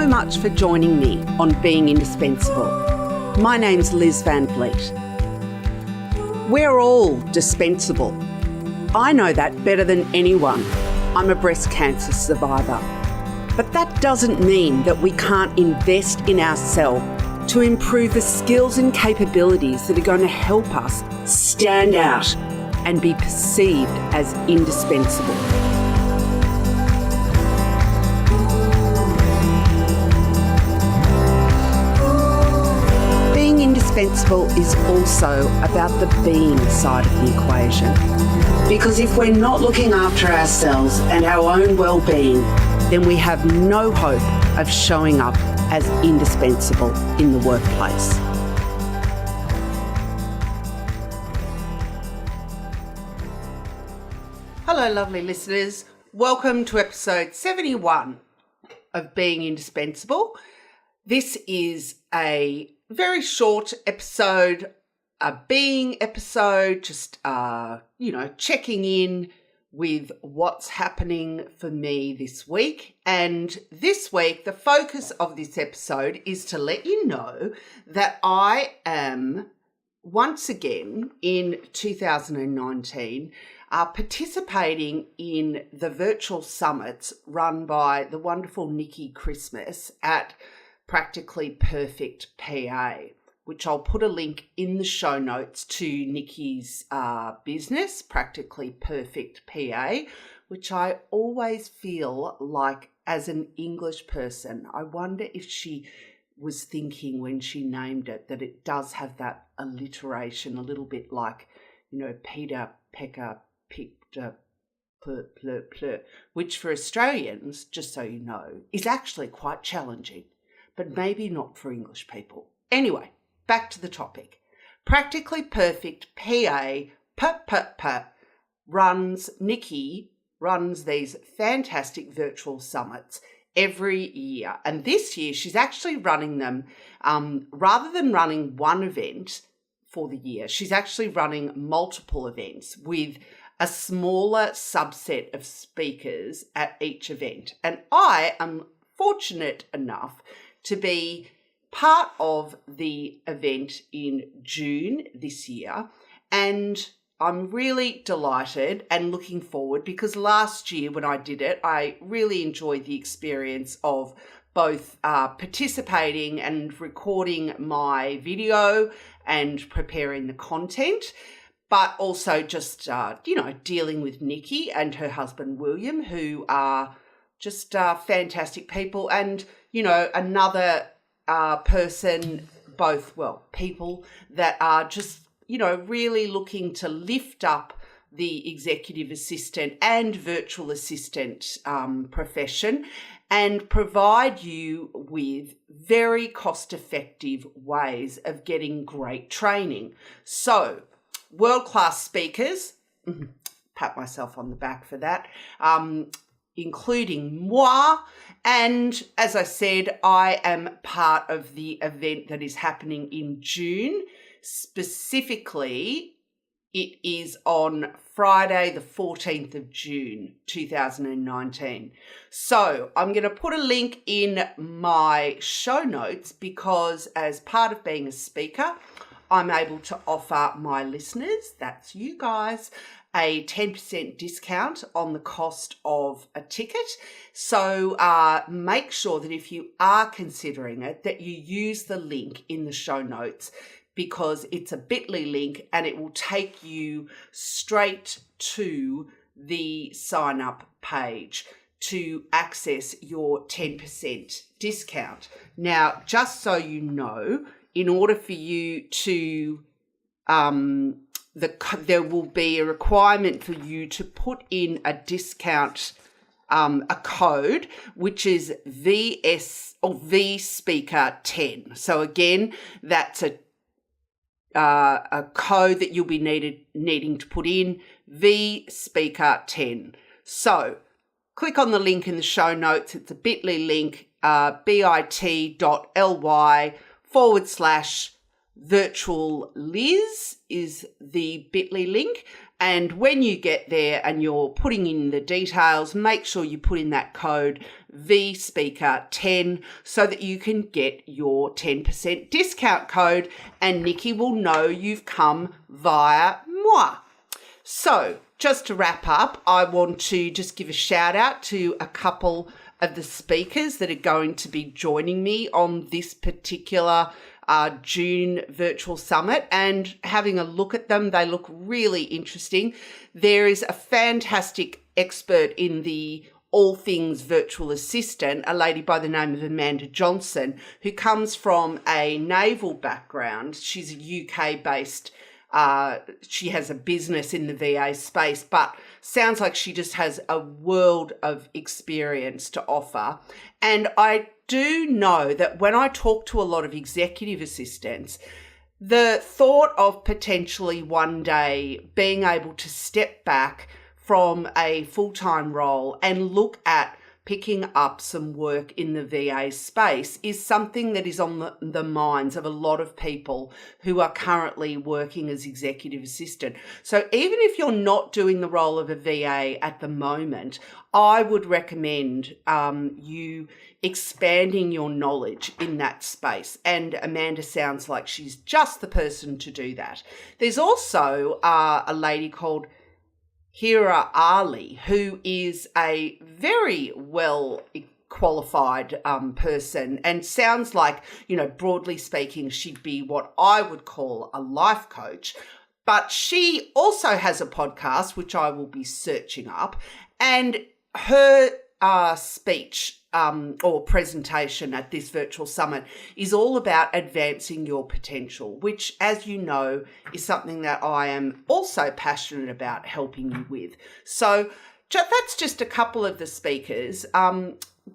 much for joining me on Being Indispensable. My name's Liz Van Vliet. We're all dispensable. I know that better than anyone. I'm a breast cancer survivor. But that doesn't mean that we can't invest in ourselves to improve the skills and capabilities that are going to help us stand out and be perceived as indispensable. Being indispensable is also about the being side of the equation. Because if we're not looking after ourselves and our own well-being, then we have no hope of showing up as indispensable in the workplace. Hello, lovely listeners. Welcome to episode 71 of Being Indispensable. This is a very short episode, a being episode, just, checking in with what's happening for me this week. And this week, the focus of this episode is to let you know that I am once again in 2019 participating in the virtual summits run by the wonderful Nikki Christmas at Practically Perfect PA, which I'll put a link in the show notes to Nikki's business, Practically Perfect PA, which I always feel like as an English person, I wonder if she was thinking when she named it that it does have that alliteration, a little bit like, Peter, Pecker, picked, plur, which for Australians, just so you know, is actually quite challenging, but maybe not for English people. Anyway, back to the topic. Practically Perfect PA, Nikki runs these fantastic virtual summits every year. And this year she's actually running them, rather than running one event for the year, she's actually running multiple events with a smaller subset of speakers at each event. And I am fortunate enough to be part of the event in June this year, and I'm really delighted and looking forward because last year when I did it, I really enjoyed the experience of both participating and recording my video and preparing the content, but also just, dealing with Nikki and her husband William, who are just fantastic people, and, another people that are just, really looking to lift up the executive assistant and virtual assistant profession and provide you with very cost-effective ways of getting great training. So, world-class speakers, pat myself on the back for that, including moi. And as I said, I am part of the event that is happening in June. Specifically, it is on Friday, the 14th of June, 2019. So I'm going to put a link in my show notes because as part of being a speaker, I'm able to offer my listeners, that's you guys, a 10% discount on the cost of a ticket. So make sure that if you are considering it, that you use the link in the show notes because it's a bit.ly link and it will take you straight to the sign up page to access your 10% discount. Now, just so you know, in order for you to there will be a requirement for you to put in a discount, a code, which is VSpeaker10. So again, that's a code that you'll be needing to put in, VSpeaker10. So click on the link in the show notes. It's a bit.ly link, bit.ly/virtual Liz is the bit.ly link. And when you get there and you're putting in the details, make sure you put in that code VSpeaker10 so that you can get your 10% discount code and Nikki will know you've come via moi. So just to wrap up, I want to just give a shout out to a couple of the speakers that are going to be joining me on this particular June virtual summit, and having a look at them. They look really interesting. There is a fantastic expert in the all things virtual assistant, a lady by the name of Amanda Johnson, who comes from a naval background. She's a UK-based she has a business in the VA space, but sounds like she just has a world of experience to offer. And I do know that when I talk to a lot of executive assistants, the thought of potentially one day being able to step back from a full-time role and look at picking up some work in the VA space is something that is on the minds of a lot of people who are currently working as executive assistant. So even if you're not doing the role of a VA at the moment, I would recommend you expanding your knowledge in that space. And Amanda sounds like she's just the person to do that. There's also a lady called Hira Ali, who is a very well qualified person and sounds like, broadly speaking, she'd be what I would call a life coach. But she also has a podcast, which I will be searching up, and her speech or presentation at this virtual summit is all about advancing your potential, which, as you know, is something that I am also passionate about helping you with. So that's just a couple of the speakers.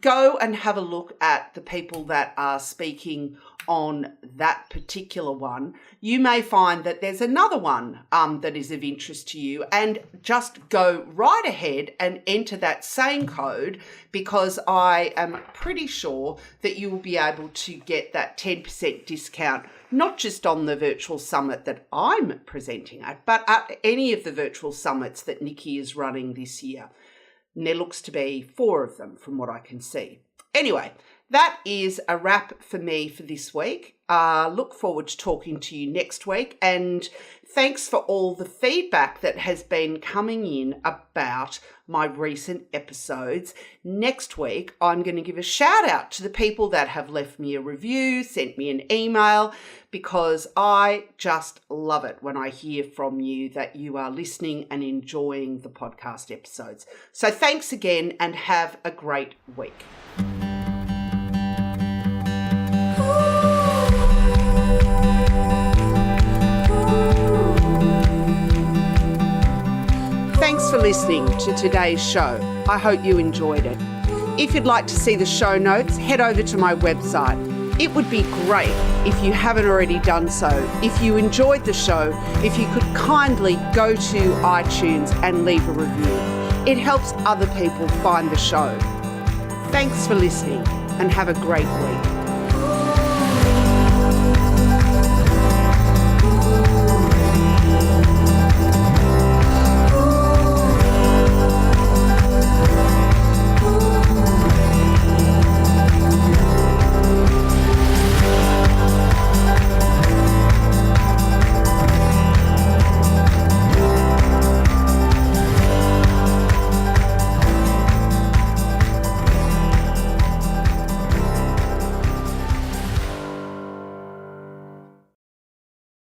Go and have a look at the people that are speaking on that particular one. You may find that there's another one that is of interest to you, and just go right ahead and enter that same code, because I am pretty sure that you will be able to get that 10% discount, not just on the virtual summit that I'm presenting at, but at any of the virtual summits that Nikki is running this year. And there looks to be 4 of them from what I can see. Anyway, that is a wrap for me for this week. Look forward to talking to you next week. And thanks for all the feedback that has been coming in about my recent episodes. Next week, I'm going to give a shout out to the people that have left me a review, sent me an email, because I just love it when I hear from you that you are listening and enjoying the podcast episodes. So thanks again and have a great week. Thanks for listening to today's show. I hope you enjoyed it. If you'd like to see the show notes, head over to my website. It would be great if you haven't already done so. If you enjoyed the show, if you could kindly go to iTunes and leave a review. It helps other people find the show. Thanks for listening and have a great week.